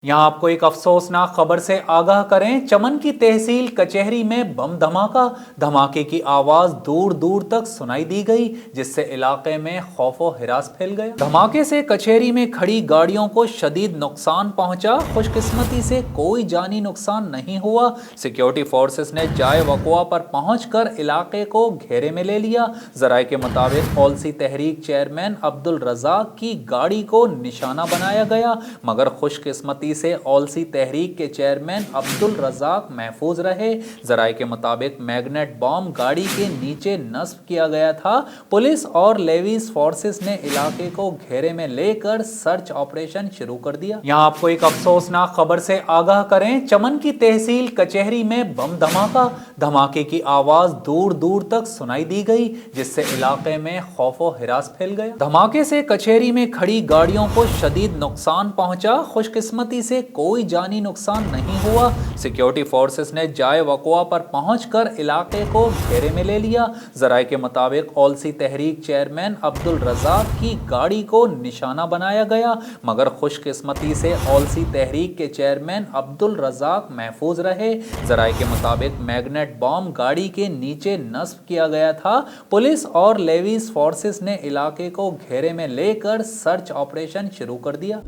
यहाँ आपको एक अफसोसनाक खबर से आगाह करें। चमन की तहसील कचहरी में बम धमाका। धमाके की आवाज दूर दूर तक सुनाई दी गई, जिससे इलाके में खौफो हिरास फैल गया। धमाके से कचहरी में खड़ी गाड़ियों को शदीद नुकसान पहुंचा। खुशकिस्मती से कोई जानी नुकसान नहीं हुआ। सिक्योरिटी फोर्सेस ने जाए वक़्वा पर पहुंचकर इलाके को घेरे में ले लिया। जराये के मुताबिक औलसी तहरीक चेयरमैन अब्दुल रज़ाक की गाड़ी को निशाना बनाया गया, मगर खुशकिस्मती से औलसी तहरीक के चेयरमैन अब्दुल रज़ाक महफूज रहे। जराये के मुताबिक मैग्नेट बॉम्ब गाड़ी के नीचे नस्ब किया गया था। पुलिस और लेविस फोर्सेस ने इलाके को घेरे में लेकर सर्च ऑपरेशन शुरू कर दिया। यहाँ आपको एक अफसोसनाक खबर से आगाह करें। चमन की तहसील कचहरी में बम धमाका। धमाके की आवाज दूर दूर तक सुनाई दी गई, जिससे इलाके में खौफो हिरास फैल गया। धमाके से कचहरी में खड़ी गाड़ियों को शदीद नुकसान पहुंचा। खुशकिस्मती से कोई जानी नुकसान नहीं हुआ। सिक्योरिटी फोर्सेस ने जाए वक़्वा पर पहुंचकर इलाके को घेरे में ले लिया। जराये के मुताबिक औलसी तहरीक चेयरमैन अब्दुल रज़ाक की गाड़ी को निशाना बनाया गया, मगर खुशकिस्मती से औलसी तहरीक के चेयरमैन अब्दुल रज़ाक महफूज रहे। जराये के मुताबिक मैग्नेट बॉम्ब गाड़ी के नीचे नस्ब किया गया था। पुलिस और लेविस फोर्सेस ने इलाके को घेरे में लेकर सर्च ऑपरेशन शुरू कर दिया।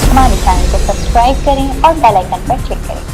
हमारे चैनल को सब्सक्राइब करें और बेल आइकन पर क्लिक करें।